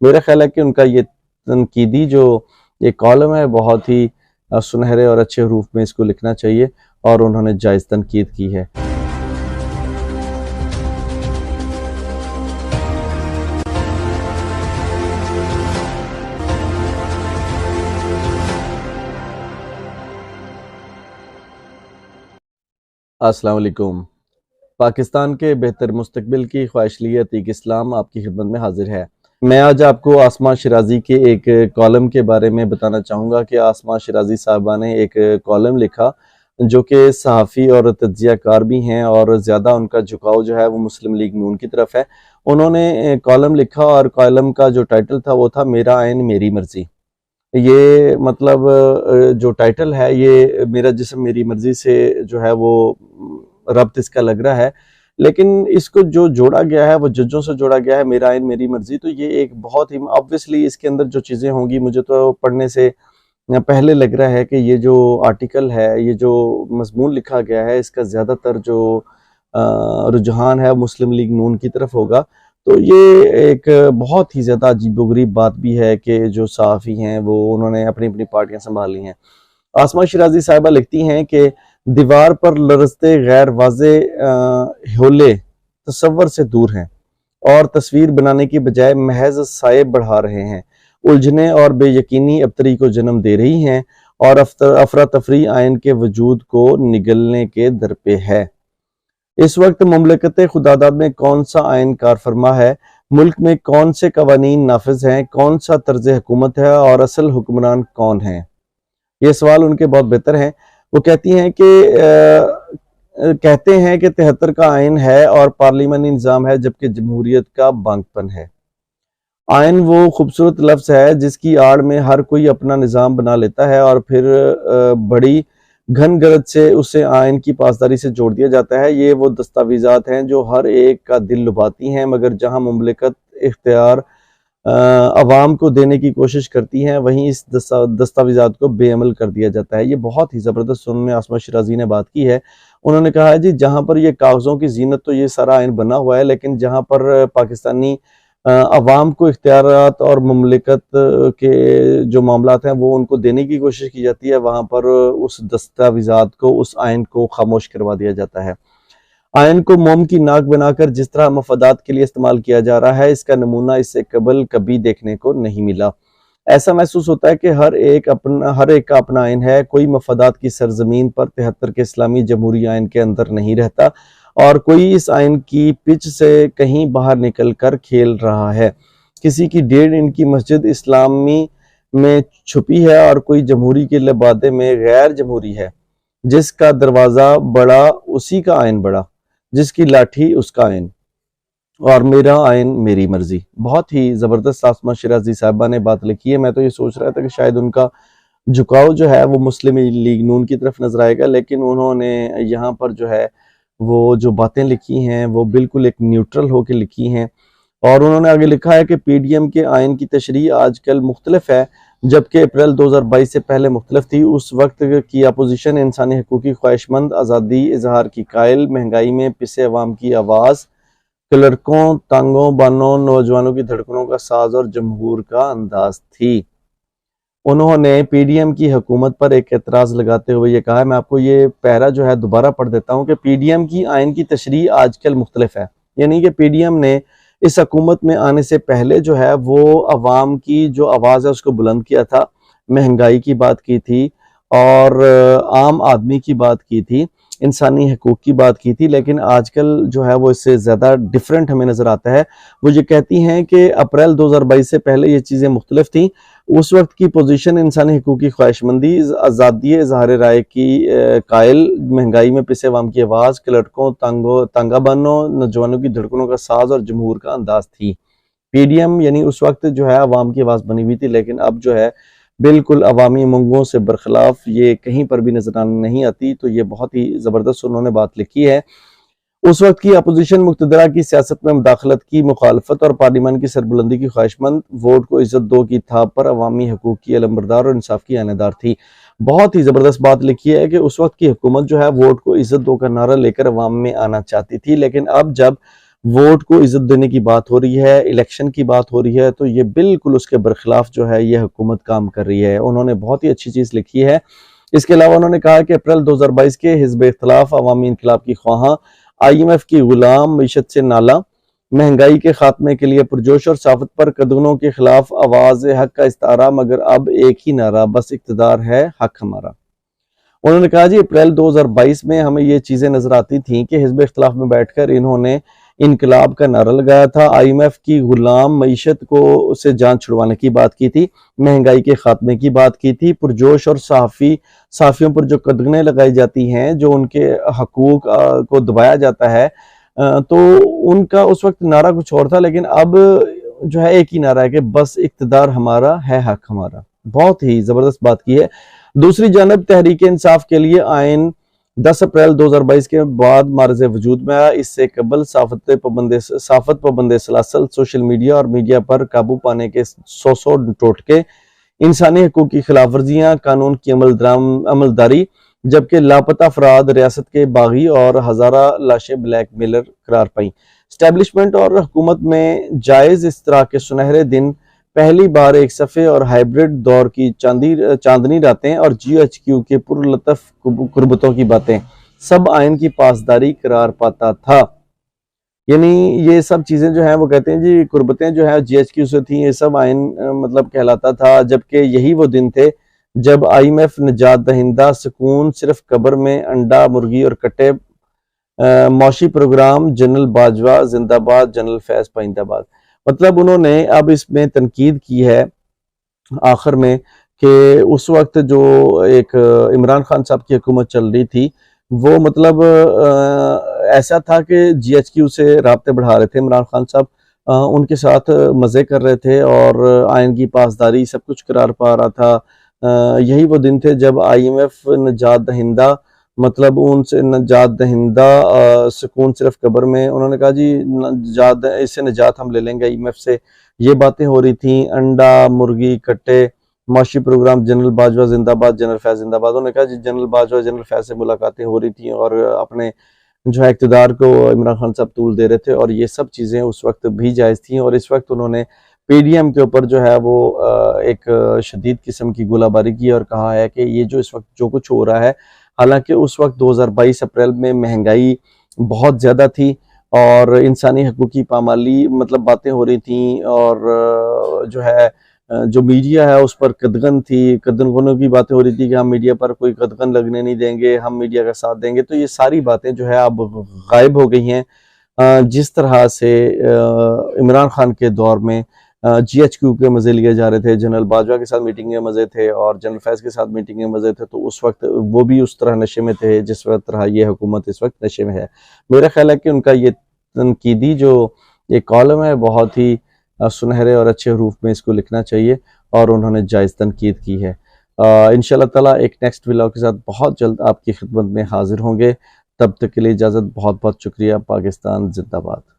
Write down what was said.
میرا خیال ہے کہ ان کا یہ تنقیدی جو یہ کالم ہے بہت ہی سنہرے اور اچھے حروف میں اس کو لکھنا چاہیے، اور انہوں نے جائز تنقید کی ہے۔ السلام علیکم۔ پاکستان کے بہتر مستقبل کی خواہش لیے عتیق اسلام آپ کی خدمت میں حاضر ہے۔ میں آج آپ کو آسماں شیرازی کے ایک کالم کے بارے میں بتانا چاہوں گا کہ آسماں شیرازی صاحبہ نے ایک کالم لکھا جو کہ صحافی اور تجزیہ کار بھی ہیں، اور زیادہ ان کا جھکاؤ جو ہے وہ مسلم لیگ نون کی طرف ہے۔ انہوں نے کالم لکھا اور کالم کا جو ٹائٹل تھا وہ تھا میرا آئین میری مرضی۔ یہ مطلب جو ٹائٹل ہے یہ میرا جسم میری مرضی سے جو ہے وہ ربط اس کا لگ رہا ہے، لیکن اس کو جو جوڑا گیا ہے وہ ججوں سے جوڑا گیا ہے، میرا آئین میری مرضی۔ تو یہ ایک بہت ہی obviously اس کے اندر جو چیزیں ہوں گی، مجھے تو پڑھنے سے پہلے لگ رہا ہے کہ یہ جو آرٹیکل ہے، یہ جو مضمون لکھا گیا ہے، اس کا زیادہ تر جو رجحان ہے مسلم لیگ نون کی طرف ہوگا۔ تو یہ ایک بہت ہی زیادہ عجیب و غریب بات بھی ہے کہ جو صحافی ہیں وہ انہوں نے اپنی اپنی پارٹیاں سنبھال لی ہیں۔ آسماں شیرازی صاحبہ لکھتی ہیں کہ دیوار پر لرزتے غیر واضح حولے تصور سے دور ہیں اور تصویر بنانے کی بجائے محض سائے بڑھا رہے ہیں۔ الجھنے اور بے یقینی ابتری کو جنم دے رہی ہیں اور افراتفری آئین کے وجود کو نگلنے کے در پہ ہے۔ اس وقت مملکت خداداد میں کون سا آئین کار فرما ہے، ملک میں کون سے قوانین نافذ ہیں، کون سا طرز حکومت ہے اور اصل حکمران کون ہیں؟ یہ سوال ان کے بہت بہتر ہیں۔ وہ کہتے ہیں کہ 73 کا آئین ہے اور پارلیمانی نظام ہے، جبکہ جمہوریت کا بانک پن ہے۔ آئین وہ خوبصورت لفظ ہے جس کی آڑ میں ہر کوئی اپنا نظام بنا لیتا ہے اور پھر بڑی گھن گرج سے اسے آئین کی پاسداری سے جوڑ دیا جاتا ہے۔ یہ وہ دستاویزات ہیں جو ہر ایک کا دل لبھاتی ہیں، مگر جہاں مملکت اختیار عوام کو دینے کی کوشش کرتی ہیں، وہیں اس دستاویزات کو بے عمل کر دیا جاتا ہے۔ یہ بہت ہی زبردست انہوں نے آسماں شیرازی نے بات کی ہے۔ انہوں نے کہا ہے جی جہاں پر یہ کاغذوں کی زینت تو یہ سارا آئین بنا ہوا ہے، لیکن جہاں پر پاکستانی عوام کو اختیارات اور مملکت کے جو معاملات ہیں وہ ان کو دینے کی کوشش کی جاتی ہے، وہاں پر اس دستاویزات کو، اس آئین کو خاموش کروا دیا جاتا ہے۔ آئین کو موم کی ناک بنا کر جس طرح مفادات کے لیے استعمال کیا جا رہا ہے، اس کا نمونہ اس سے قبل کبھی دیکھنے کو نہیں ملا۔ ایسا محسوس ہوتا ہے کہ ہر ایک کا اپنا آئین ہے، کوئی مفادات کی سرزمین پر 73 کے اسلامی جمہوری آئین کے اندر نہیں رہتا، اور کوئی اس آئین کی پچ سے کہیں باہر نکل کر کھیل رہا ہے۔ کسی کی 1.5 انچ کی مسجد اسلامی میں چھپی ہے اور کوئی جمہوری کے لبادے میں غیر جمہوری ہے۔ جس کا دروازہ بڑا اسی کا آئین بڑا، جس کی لاٹھی اس کا آئین، اور میرا آئین میری مرضی۔ بہت ہی زبردست آسماں شیرازی صاحبہ نے بات لکھی ہے۔ میں تو یہ سوچ رہا تھا کہ شاید ان کا جھکاؤ جو ہے وہ مسلم لیگ نون کی طرف نظر آئے گا، لیکن انہوں نے یہاں پر جو ہے وہ جو باتیں لکھی ہیں وہ بالکل ایک نیوٹرل ہو کے لکھی ہیں، اور انہوں نے آگے لکھا ہے کہ پی ڈی ایم کے آئین کی تشریح آج کل مختلف ہے، جبکہ اپریل 2022 سے پہلے مختلف تھی۔ اس وقت کی اپوزیشن انسانی حقوق کی خواہش مند، آزادی اظہار کی قائل، مہنگائی میں پسے عوام کی آواز، کلرکوں، تانگوں بانوں، نوجوانوں کی دھڑکنوں کا ساز اور جمہور کا انداز تھی۔ انہوں نے پی ڈی ایم کی حکومت پر ایک اعتراض لگاتے ہوئے یہ کہا ہے، میں آپ کو یہ پیرا جو ہے دوبارہ پڑھ دیتا ہوں، کہ پی ڈی ایم کی آئین کی تشریح آج کل مختلف ہے، یعنی کہ پی ڈی ایم نے اس حکومت میں آنے سے پہلے جو ہے وہ عوام کی جو آواز ہے اس کو بلند کیا تھا، مہنگائی کی بات کی تھی اور عام آدمی کی بات کی تھی، انسانی حقوق کی بات کی تھی، لیکن آج کل جو ہے وہ اس سے زیادہ ڈیفرنٹ ہمیں نظر آتا ہے۔ وہ یہ کہتی ہیں کہ اپریل 2022 سے پہلے یہ چیزیں مختلف تھیں، اس وقت کی پوزیشن انسانی حقوق کی خواہش مندی، آزادی اظہار رائے کی قائل، مہنگائی میں پسے عوام کی آواز، کلرکوں، تانگا بانوں، نوجوانوں کی دھڑکنوں کا ساز اور جمہور کا انداز تھی۔ پی ڈی ایم یعنی اس وقت جو ہے عوام کی آواز بنی ہوئی تھی، لیکن اب جو ہے بالکل عوامی منگوں سے برخلاف یہ کہیں پر بھی نظر نہیں آتی۔ تو یہ بہت ہی زبردست انہوں نے بات لکھی ہے۔ اس وقت کی اپوزیشن مقتدرہ کی سیاست میں مداخلت کی مخالفت اور پارلیمان کی سربلندی کی خواہش مند، ووٹ کو عزت دو کی تھاپ پر عوامی حقوق کی علمبردار اور انصاف کی آنے دار تھی۔ بہت ہی زبردست بات لکھی ہے کہ اس وقت کی حکومت جو ہے ووٹ کو عزت دو کا نعرہ لے کر عوام میں آنا چاہتی تھی، لیکن اب جب ووٹ کو عزت دینے کی بات ہو رہی ہے، الیکشن کی بات ہو رہی ہے، تو یہ بالکل اس کے برخلاف جو ہے یہ حکومت کام کر رہی ہے۔ انہوں نے بہت ہی اچھی چیز لکھی ہے۔ اس کے علاوہ انہوں نے کہا کہ اپریل 2022 کے حزب اختلاف عوامی انقلاب کی خواہاں، IMF کی غلام معیشت سے نالا، مہنگائی کے خاتمے کے لیے پرجوش اور صافت پر قدغنوں کے خلاف آواز حق کا استعارہ، مگر اب ایک ہی نعرہ، بس اقتدار ہے حق ہمارا۔ انہوں نے کہا جی اپریل 2022 میں ہمیں یہ چیزیں نظر آتی تھیں کہ حزب اختلاف میں بیٹھ کر انہوں نے انقلاب کا نعرہ لگایا تھا، IMF کی غلام معیشت کو سے جان چھڑوانے کی بات کی تھی، مہنگائی کے خاتمے کی بات کی تھی، پرجوش اور صحافیوں پر جو قدغنیں لگائی جاتی ہیں، جو ان کے حقوق کو دبایا جاتا ہے، تو ان کا اس وقت نعرہ کچھ اور تھا، لیکن اب جو ہے ایک ہی نعرہ ہے کہ بس اقتدار ہمارا ہے حق ہمارا۔ بہت ہی زبردست بات کی ہے۔ دوسری جانب تحریک انصاف کے لیے آئین 10 اپریل 2022 کے بعد معرض وجود میں آیا۔ اس سے قبل صافت پابند سلاسل، سوشل میڈیا اور میڈیا پر قابو پانے کے 100 ٹوٹکے، انسانی حقوق کی خلاف ورزیاں، قانون کی عملداری، جبکہ لاپتہ افراد، ریاست کے باغی اور ہزارہ لاشیں بلیک میلر قرار پائیں۔ اسٹیبلشمنٹ اور حکومت میں جائز اس طرح کے سنہرے دن، پہلی بار ایک صفحے اور ہائبرڈ دور کی چاندنی راتیں اور GHQ کے پرلطف قربتوں کی باتیں، سب آئین کی پاسداری قرار پاتا تھا۔ یعنی یہ سب چیزیں جو ہیں وہ کہتے ہیں جی قربتیں جو ہیں GHQ سے تھیں، یہ سب آئین مطلب کہلاتا تھا، جبکہ یہی وہ دن تھے جب IMF نجات دہندہ سکون صرف قبر میں، انڈا مرغی اور کٹے معاشی پروگرام، جنرل باجوہ زندہ باد، جنرل فیض پائندہ باد۔ مطلب انہوں نے اب اس میں تنقید کی ہے آخر میں کہ اس وقت جو ایک عمران خان صاحب کی حکومت چل رہی تھی، وہ مطلب ایسا تھا کہ GHQ سے رابطے بڑھا رہے تھے عمران خان صاحب، ان کے ساتھ مزے کر رہے تھے اور آئین کی پاسداری سب کچھ قرار پا رہا تھا۔ یہی وہ دن تھے جب IMF نجات دہندہ، مطلب ان سے نجات دہندہ سکون صرف قبر میں، انہوں نے کہا جی اس سے نجات ہم لے لیں گے IMF سے، یہ باتیں ہو رہی تھیں، انڈا مرغی کٹے معاشی پروگرام، جنرل باجوہ زندہ باد، جنرل فیض زندہ باد۔ انہوں نے کہا جی جنرل باجوہ جنرل فیض سے ملاقاتیں ہو رہی تھیں اور اپنے جو ہے اقتدار کو عمران خان صاحب طول دے رہے تھے، اور یہ سب چیزیں اس وقت بھی جائز تھیں، اور اس وقت انہوں نے PDM کے اوپر جو ہے وہ ایک شدید قسم کی گولہ باری کی اور کہا ہے کہ یہ جو اس وقت جو کچھ ہو رہا ہے، حالانکہ اس وقت 2022 اپریل میں مہنگائی بہت زیادہ تھی اور انسانی حقوق کی پامالی مطلب باتیں ہو رہی تھیں، اور جو ہے جو میڈیا ہے اس پر قدغن تھی، قدغنوں کی باتیں ہو رہی تھی کہ ہم میڈیا پر کوئی قدغن لگنے نہیں دیں گے، ہم میڈیا کا ساتھ دیں گے، تو یہ ساری باتیں جو ہے اب غائب ہو گئی ہیں۔ جس طرح سے عمران خان کے دور میں GHQ کے مزے لیے جا رہے تھے، جنرل باجوہ کے ساتھ میٹنگ کے مزے تھے اور جنرل فیض کے ساتھ میٹنگ کے مزے تھے، تو اس وقت وہ بھی اس طرح نشے میں تھے جس طرح یہ حکومت اس وقت نشے میں ہے۔ میرا خیال ہے کہ ان کا یہ تنقیدی جو ایک کالم ہے بہت ہی سنہرے اور اچھے حروف میں اس کو لکھنا چاہیے، اور انہوں نے جائز تنقید کی ہے۔ انشاءاللہ تعالیٰ ایک نیکسٹ ولاگ کے ساتھ بہت جلد آپ کی خدمت میں حاضر ہوں گے۔ تب تک کے لیے اجازت، بہت بہت شکریہ۔ پاکستان زندہ باد۔